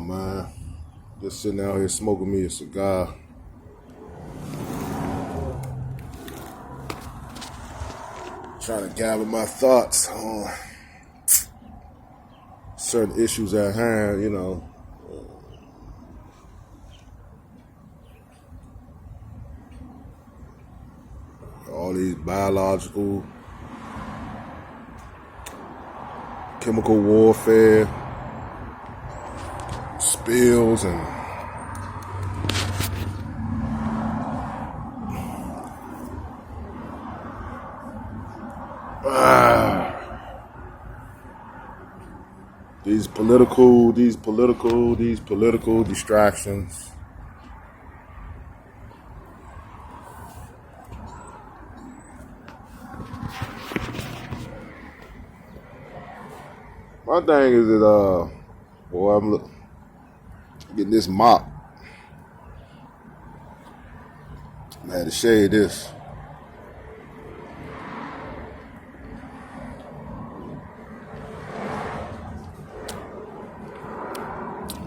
man. Just sitting out here smoking me a cigar. Trying to gather my thoughts on certain issues at hand, all these biological, chemical warfare, spills, and these political distractions. My thing is that I'm getting this mop. I had to shade this.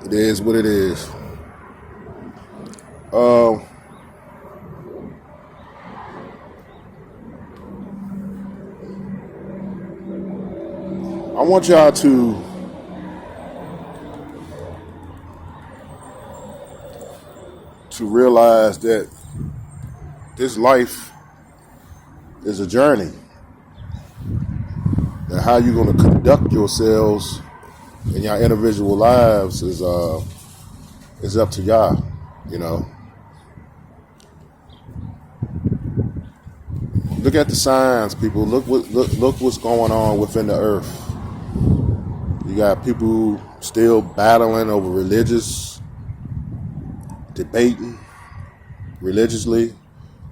It is what it is. I want y'all to realize that this life is a journey. And how you're going to conduct yourselves in your individual lives is up to y'all, Look at the signs, people. Look what's going on within the earth. You got people still battling over religious, debating religiously.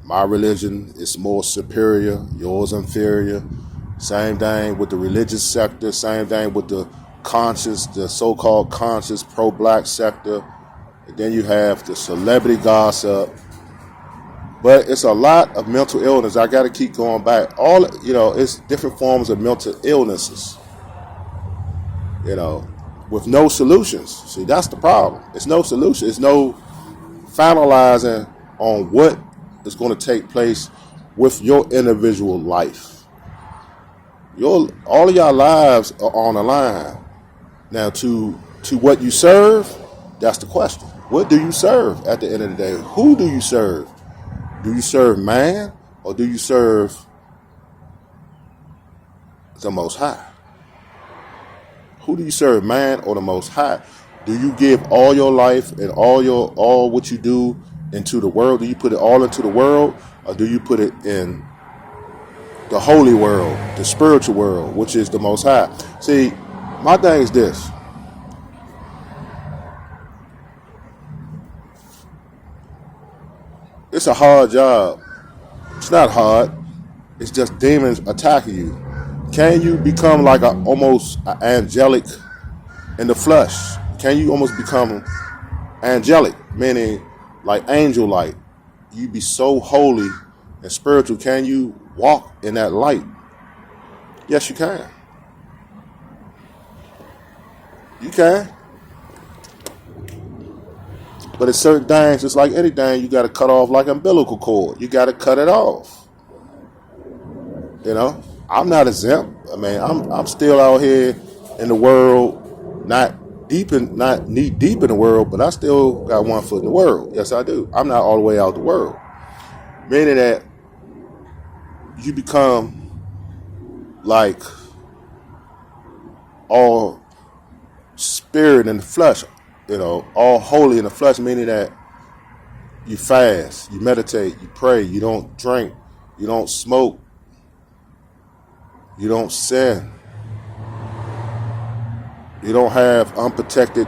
My religion is more superior, yours inferior. Same thing with the religious sector, same thing with the so-called conscious pro-black sector. And then you have the celebrity gossip. But it's a lot of mental illness. I got to keep going back. It's different forms of mental illnesses. With no solutions. See, that's the problem. It's no solution. It's no finalizing on what is going to take place with your individual life. All of your lives are on the line. Now, to what you serve, that's the question. What do you serve at the end of the day? Who do you serve? Do you serve man or do you serve the Most High? Who do you serve, man or the Most High? Do you give all your life and all what you do into the world? Do you put it all into the world, or do you put it in the holy world, the spiritual world, which is the Most High? See, my thing is this. It's a hard job. It's not hard. It's just demons attacking you. Can you become like almost angelic in the flesh? Can you almost become angelic, meaning like angel-like? You be so holy and spiritual. Can you walk in that light? Yes, you can. You can. But it's certain things, it's like anything, you got to cut off like umbilical cord. You got to cut it off. I'm not exempt. I mean, I'm still out here in the world, not knee deep in the world, but I still got one foot in the world. Yes, I do. I'm not all the way out the world. Meaning that you become like all spirit in the flesh, all holy in the flesh, meaning that you fast, you meditate, you pray, you don't drink, you don't smoke, you don't sin, you don't have unprotected,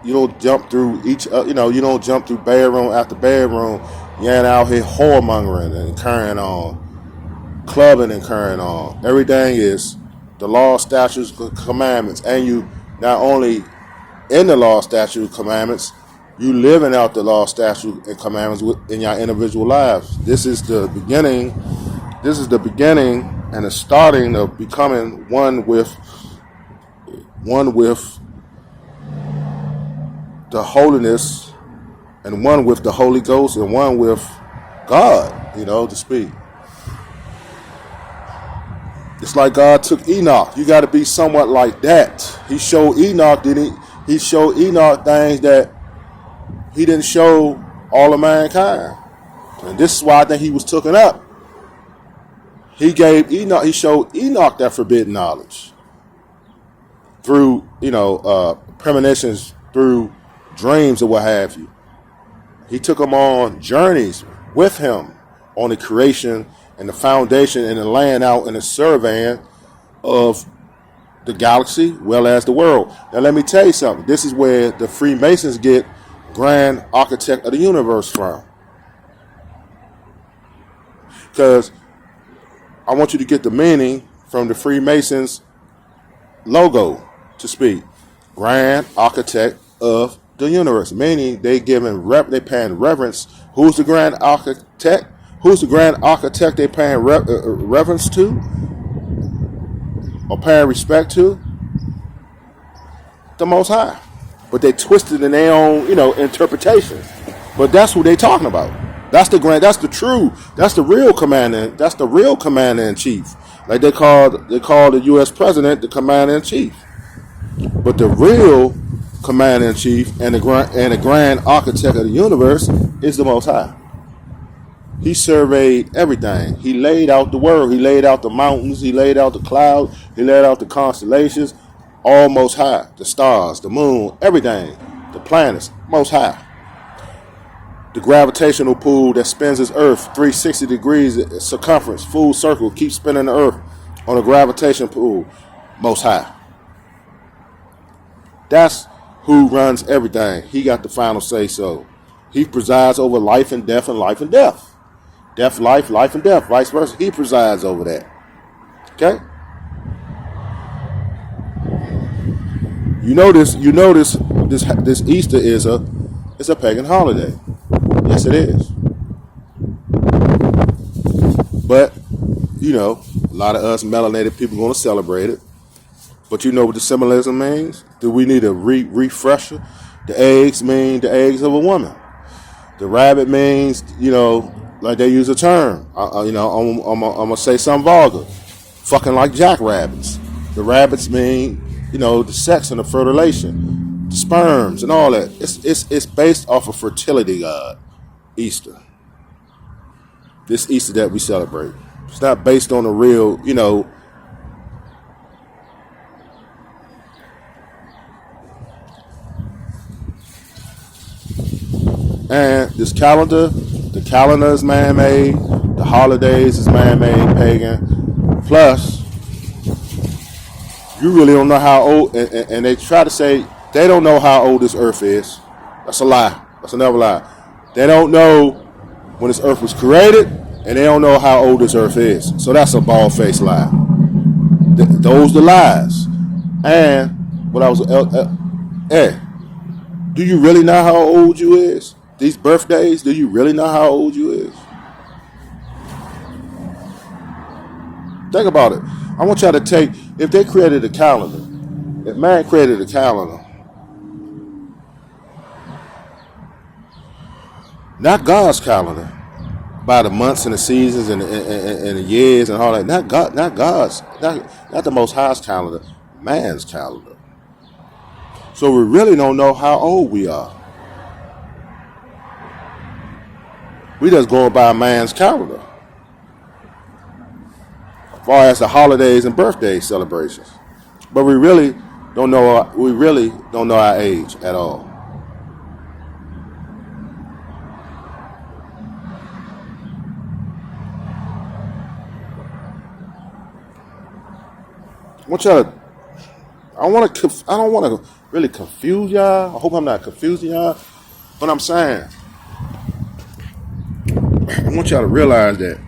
you don't jump through you don't jump through bedroom after bedroom. You ain't out here whoremongering and carrying on, clubbing and carrying on. Everything is the law, statutes, commandments, and you not only in the law, statute, commandments, you living out the law, statute, and commandments in your individual lives. This is the beginning and the starting of becoming one with the holiness and one with the Holy Ghost and one with God, to speak. It's like God took Enoch. You got to be somewhat like that. He showed Enoch, didn't he? He showed Enoch things that he didn't show all of mankind. And this is why I think he was taken up. He showed Enoch that forbidden knowledge through, premonitions, through dreams or what have you. He took him on journeys with him on the creation and the foundation and the laying out and the surveying of the galaxy, well as the world. Now, let me tell you something. This is where the Freemasons get Grand Architect of the Universe from. Because I want you to get the meaning from the Freemasons logo, to speak. Grand Architect of the Universe, meaning they paying reverence. Who's the Grand Architect? Who's the Grand Architect they paying reverence to? Or paying respect to? The Most High. But they twisted in their own, interpretation. But that's who they talking about. That's the real commander in chief. Like they call the U.S. president the commander in chief. But the real commander in chief and the grand architect of the universe is the Most High. He surveyed everything. He laid out the world. He laid out the mountains. He laid out the clouds. He laid out the constellations. All Most High. The stars, the moon, everything. The planets, Most High. The gravitational pull that spins this earth 360 degrees circumference, full circle, keeps spinning the earth on a gravitation pull, Most High. That's who runs everything. He got the final say so. He presides over life and death and life and death. Death, life and death, vice versa. He presides over that. Okay? This Easter is a pagan holiday. Yes, it is. But, a lot of us melanated people are going to celebrate it. But you know what the symbolism means? Do we need a refresher? The eggs mean the eggs of a woman. The rabbit means, like they use a term. I'm going to say something vulgar. Fucking like jackrabbits. The rabbits mean, the sex and the fertilization. The sperms and all that. It's based off of fertility god. Easter. This Easter that we celebrate. It's not based on a real, and this calendar, the calendar is man-made, the holidays is man-made, pagan. Plus, you really don't know how old, and they try to say they don't know how old this earth is. That's a lie. That's another lie. They don't know when this earth was created, and they don't know how old this earth is. So that's a bald-faced lie. Those are the lies. And what I was, do you really know how old you is? These birthdays, do you really know how old you is? Think about it. I want y'all to take, if they created a calendar, if man created a calendar, not God's calendar, by the months and the seasons and the years and all that. Not God's, not the Most High's calendar, man's calendar. So we really don't know how old we are. We just going by man's calendar. As far as the holidays and birthday celebrations. But we really don't know our age at all. I don't want to really confuse y'all. I hope I'm not confusing y'all. But I'm saying, I want y'all to realize that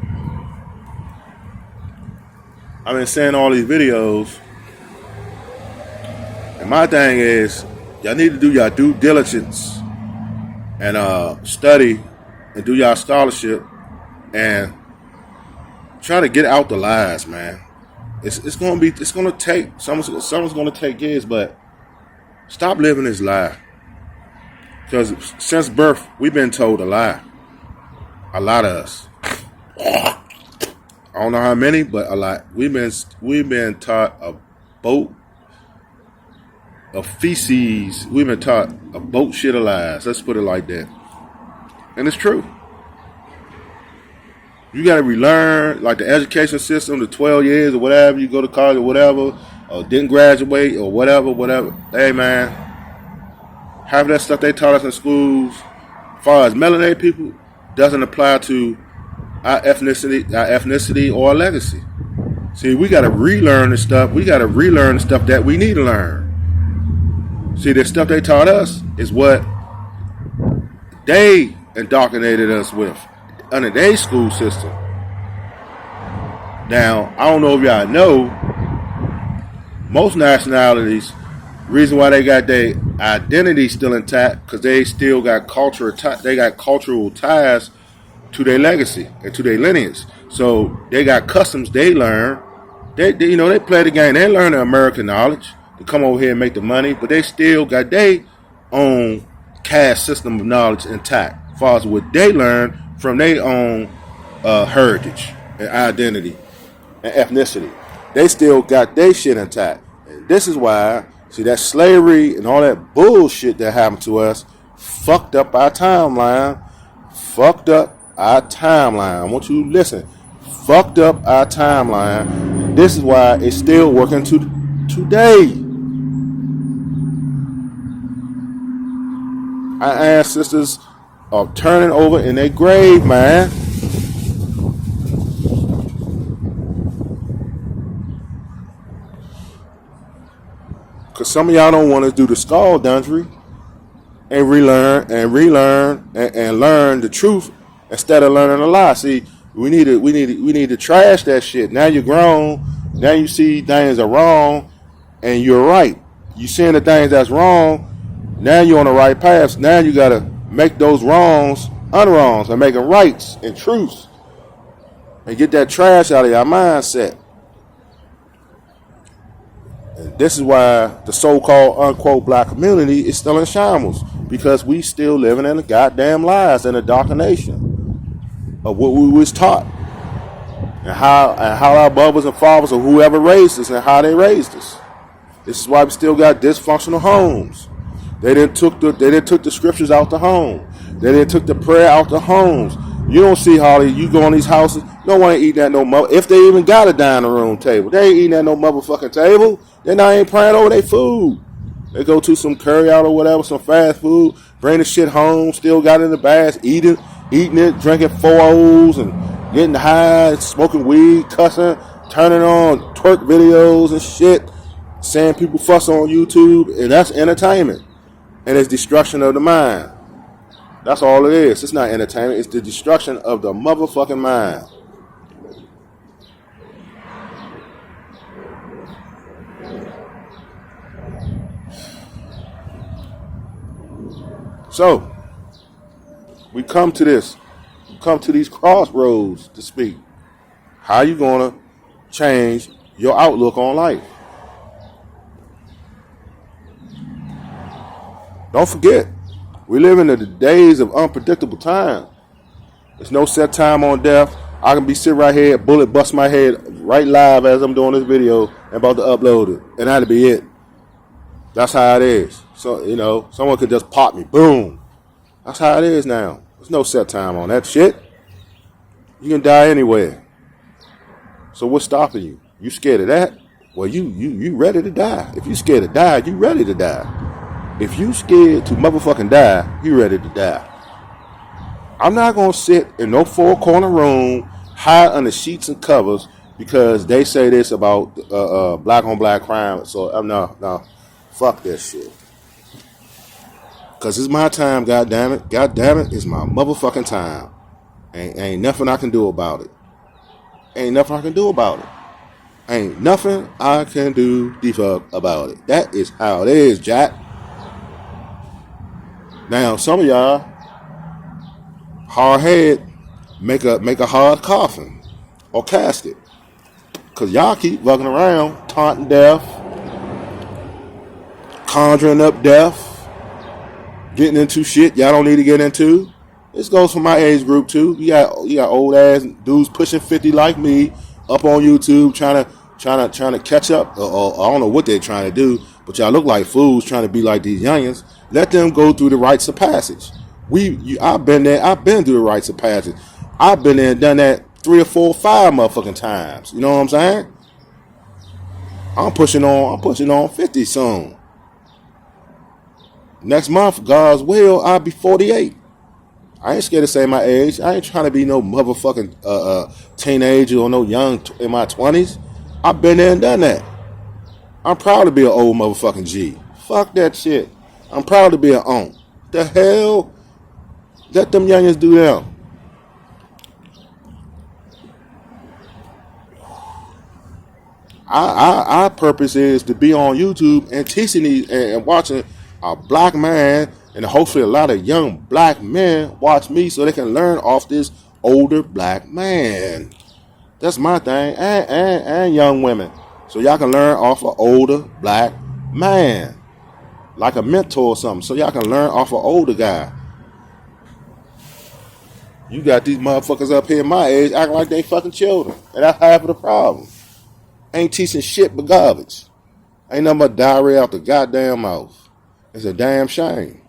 I've been saying all these videos, and my thing is, y'all need to do your due diligence and study and do y'all scholarship and try to get out the lies, man. It's gonna take someone's gonna take years, but stop living this lie. Because since birth, we've been told a lie. A lot of us. I don't know how many, but a lot. We've been taught a boat of feces. We've been taught a boat shit of lies. Let's put it like that. And it's true. You got to relearn, like the education system, the 12 years or whatever, you go to college or whatever, or didn't graduate or whatever. Hey, man, half of that stuff they taught us in schools, as far as melanated people, doesn't apply to our ethnicity or our legacy. See, we got to relearn the stuff. We got to relearn the stuff that we need to learn. See, the stuff they taught us is what they indoctrinated us with under their school system. Now, I don't know if y'all know, most nationalities, reason why they got their identity still intact, because they still got cultural ties to their legacy and to their lineage. So they got customs they learn. They play the game. They learn the American knowledge to come over here and make the money, but they still got their own caste system of knowledge intact, as far as what they learn from their own heritage and identity and ethnicity. They still got their shit intact. And this is why, see, that slavery and all that bullshit that happened to us fucked up our timeline. Fucked up our timeline. I want you to listen. Fucked up our timeline. And this is why it's still working today. Our ancestors are turning over in their grave, man. Because some of y'all don't want to do the skullduggery and relearn and learn the truth instead of learning a lie. See, we need to trash that shit. Now you're grown. Now you see things are wrong, and you're right. You seeing the things that's wrong. Now you're on the right path. Now you gotta make those wrongs unwrongs and make them rights and truths, and get that trash out of your mindset. And this is why the so-called unquote black community is still in shambles, because we still living in the goddamn lies and indoctrination of what we was taught, and how our mothers and fathers or whoever raised us and how they raised us. This is why we still got dysfunctional homes. They didn't took the scriptures out the home. They didn't took the prayer out the homes. You don't see hardly, you go in these houses, you don't want to eat at no mother. If they even got a dining room table, they ain't eating at no motherfucking table. They not ain't praying over their food. They go to some curry out or whatever, some fast food, bring the shit home, still got it in the bags, eating it, drinking 4-O's and getting high, smoking weed, cussing, turning on twerk videos and shit, saying people fuss on YouTube, and that's entertainment. And it's destruction of the mind. That's all it is. It's not entertainment. It's the destruction of the motherfucking mind. So, we come to this. We come to these crossroads to speak. How you going to change your outlook on life? Don't forget, we live in the days of unpredictable time. There's no set time on death. I can be sitting right here, bullet bust my head right live as I'm doing this video and about to upload it. And that'll be it. That's how it is. So, someone could just pop me. Boom. That's how it is now. There's no set time on that shit. You can die anywhere. So what's stopping you? You scared of that? Well, you ready to die. If you scared to die, you ready to die. If you scared to motherfucking die, you ready to die. I'm not going to sit in no four-corner room, hide under sheets and covers, because they say this about black-on-black crime. So, no. Fuck that shit. Because it's my time, goddammit. Goddammit, it's my motherfucking time. Ain't nothing I can do about it. Ain't nothing I can do about it. Ain't nothing I can do the fuck about it. That is how it is, Jack. Now, some of y'all, hard head, make a hard coffin or casket. Because y'all keep walking around taunting death, conjuring up death, getting into shit y'all don't need to get into. This goes for my age group too. You got old ass dudes pushing 50 like me up on YouTube trying to catch up. Or I don't know what they're trying to do, but y'all look like fools trying to be like these youngins. Let them go through the rites of passage. I've been there. I've been through the rites of passage. I've been there and done that 3 or 4 or 5 motherfucking times. You know what I'm saying? I'm pushing on 50 soon. Next month, God's will, I'll be 48. I ain't scared to say my age. I ain't trying to be no motherfucking teenager or no young in my 20s. I've been there and done that. I'm proud to be an old motherfucking G. Fuck that shit. I'm proud to be an aunt. The hell? Let them youngins do them. Our purpose is to be on YouTube and teaching these and watching a black man, and hopefully a lot of young black men watch me so they can learn off this older black man. That's my thing. And young women. So y'all can learn off an older black man. Like a mentor or something. So y'all can learn off an older guy. You got these motherfuckers up here my age acting like they fucking children. And that's half of the problem. Ain't teaching shit but garbage. Ain't nothing but diarrhea out the goddamn mouth. It's a damn shame.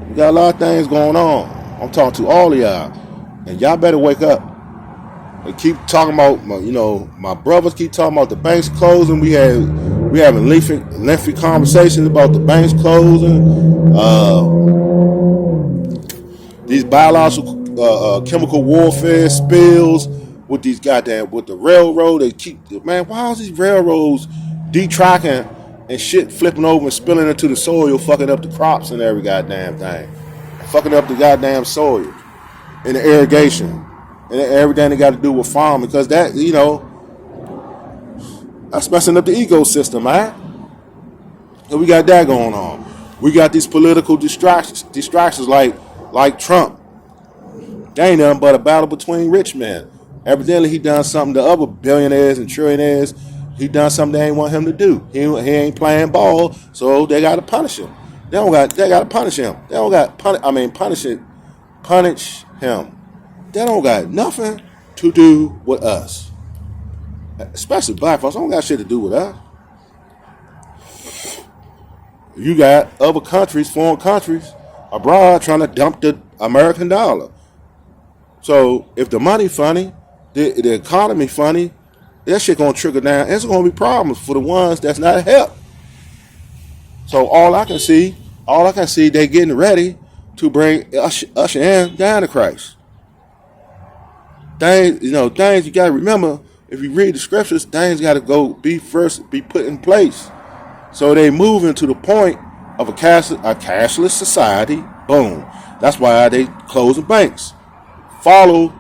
We got a lot of things going on. I'm talking to all of y'all. And y'all better wake up. They keep talking about, my brothers keep talking about the banks closing. We having lengthy conversations about the banks closing. These biological chemical warfare spills with these with the railroad. They keep, man, why are these railroads detracking and shit flipping over and spilling into the soil, fucking up the crops and every goddamn thing, fucking up the goddamn soil and the irrigation and everything they got to do with farming, because that, that's messing up the ecosystem, man. And we got that going on. We got these political distractions like Trump. They ain't nothing but a battle between rich men. Evidently, he done something to other billionaires and trillionaires. He done something they ain't want him to do. He ain't playing ball, so they got to punish him. They got to punish him. They don't got punish him. They don't got nothing to do with us. Especially black folks. They don't got shit to do with us. You got other countries, foreign countries, abroad trying to dump the American dollar. So if the money funny, the economy funny, that shit gonna trickle down. It's gonna be problems for the ones that's not help. So all I can see, they getting ready to bring usher in the Antichrist. Things you gotta remember. If you read the scriptures, things gotta be put in place. So they moving to the point of a cashless society. Boom. That's why they closing banks. Follow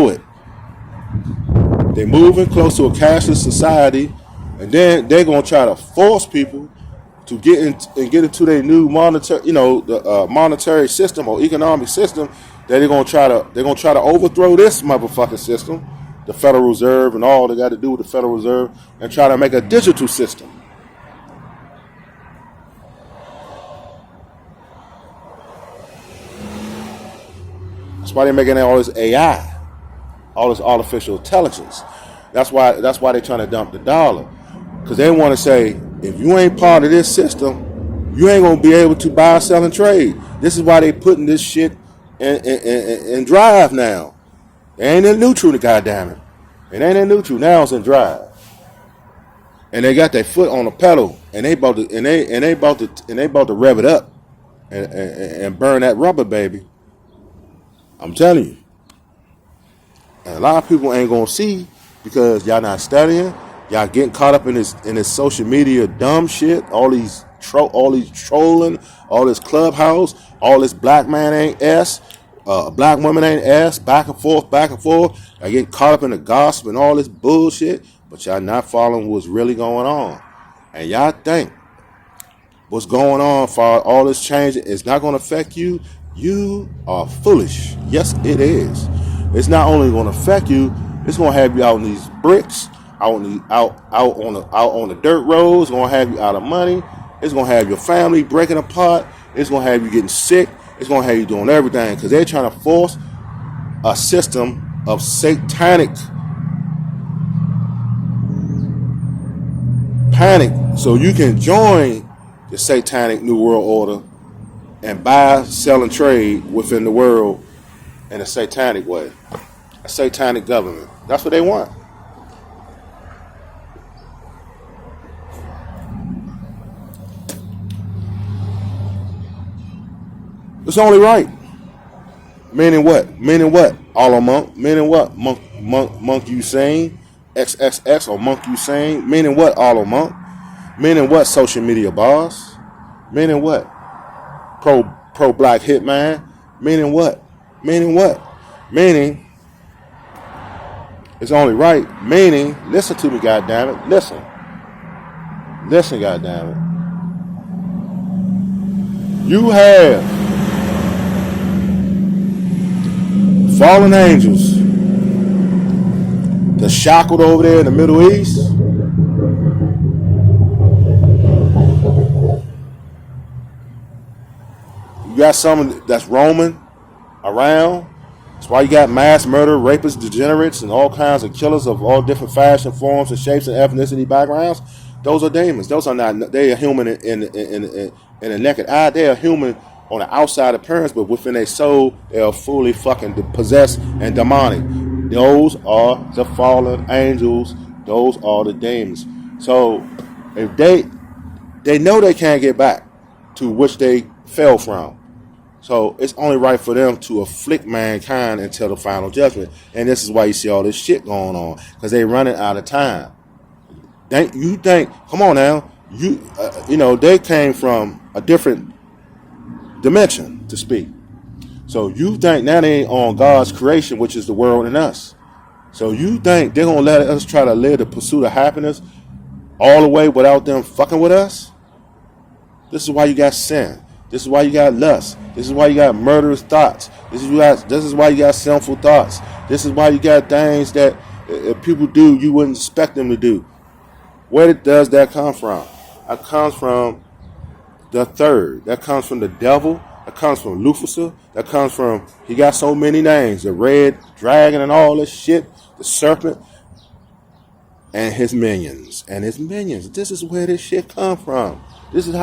it. They're moving close to a cashless society, and then they're gonna try to force people to get into their new monetary system or economic system. That they're gonna try to overthrow this motherfucking system, the Federal Reserve, and all they got to do with the Federal Reserve, and try to make a digital system. That's why they're making all this AI, all this artificial intelligence. That's why they're trying to dump the dollar, because they want to say, if you ain't part of this system, you ain't gonna be able to buy, sell, and trade. This is why they putting this shit in drive now. It ain't in neutral, goddamn it. It ain't in neutral now. It's in drive, and they got their foot on the pedal, and they about to rev it up and burn that rubber, baby. I'm telling you. And a lot of people ain't gonna see, because y'all not studying. Y'all getting caught up in this social media dumb shit. All these trolling, all this clubhouse, all this black man ain't S, black woman ain't S, back and forth. Y'all getting caught up in the gossip and all this bullshit, but y'all not following what's really going on. And y'all think what's going on for all this change is not gonna affect you. You are foolish. Yes, it is. It's not only going to affect you, it's going to have you out in these bricks, out on the dirt roads. It's gonna have you out of money. It's gonna have your family breaking apart. It's gonna have you getting sick. It's gonna have you doing everything because they're trying to force a system of satanic panic so you can join the satanic New World Order and buy, sell, and trade within the world in a satanic way. A satanic government. That's what they want. It's only right. Meaning what? Meaning what? Allah Monk. Meaning what? Monk Hussein. XXX or Monk Hussein. Meaning what? Allah Monk. Meaning what? Social media boss. Meaning what? Pro black hitman. Meaning what? Meaning what? Meaning it's only right. Meaning, listen to me, goddammit. Listen. Listen, goddammit. You have fallen angels that's shackled over there in the Middle East. You got some that's roaming around. That's why you got mass murder, rapists, degenerates, and all kinds of killers of all different fashion, forms, and shapes and ethnicity backgrounds. Those are demons. Those are not. They are human in the naked eye. They are human on the outside appearance, but within their soul, they are fully fucking possessed and demonic. Those are the fallen angels. Those are the demons. So if they know they can't get back to which they fell from. So it's only right for them to afflict mankind until the final judgment. And this is why you see all this shit going on, because they running out of time. You think, come on now, you know, they came from a different dimension, to speak. So you think now they ain't on God's creation, which is the world and us. So you think they're going to let us try to live the pursuit of happiness all the way without them fucking with us? This is why you got sin. This is why you got lust. This is why you got murderous thoughts. This is why you got sinful thoughts. This is why you got things that people do you wouldn't expect them to do. Where does that come from? That comes from the third. That comes from the devil. That comes from Lucifer. That comes from, he got so many names. The red dragon and all this shit. The serpent. And his minions. This is where this shit come from. This is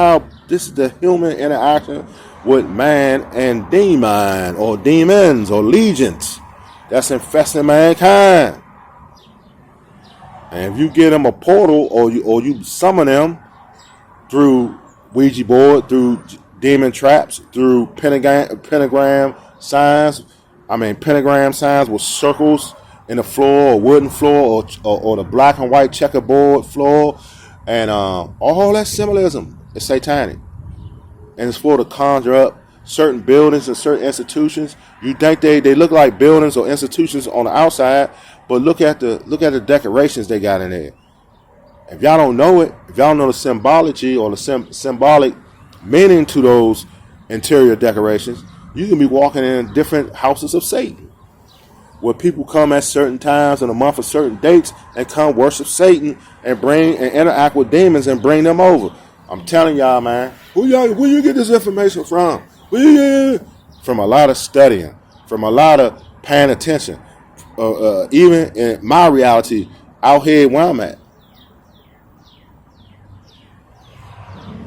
the human interaction with man and demon or demons or legions that's infesting mankind. And if you give them a portal or you summon them through Ouija board, through demon traps, through pentagram signs with circles in the floor or wooden floor or the black and white checkerboard floor, and all that symbolism is satanic, and it's for to conjure up certain buildings and certain institutions. You think they look like buildings or institutions on the outside, but look at the decorations they got in there. If y'all don't know it, if y'all don't know the symbology or the symbolic meaning to those interior decorations, you can be walking in different houses of Satan, where people come at certain times in a month or certain dates and come worship Satan and interact with demons and bring them over. I'm telling y'all, man, where you get this information from? From a lot of studying, from a lot of paying attention. Even in my reality, out here where I'm at.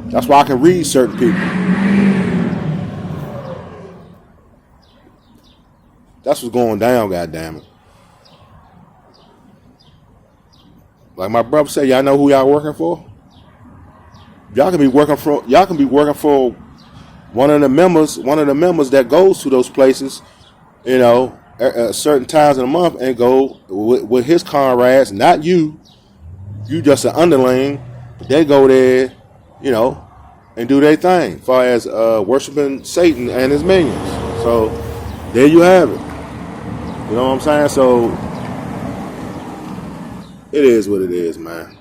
That's why I can read certain people. That's what's going down, goddammit. Like my brother said, y'all know who y'all working for? Y'all can be working for one of the members that goes to those places, you know, at certain times in the month, and go with his comrades, not you. You just an underling, but they go there, you know, and do their thing, as far as worshiping Satan and his minions. So there you have it. You know what I'm saying? So it is what it is, man.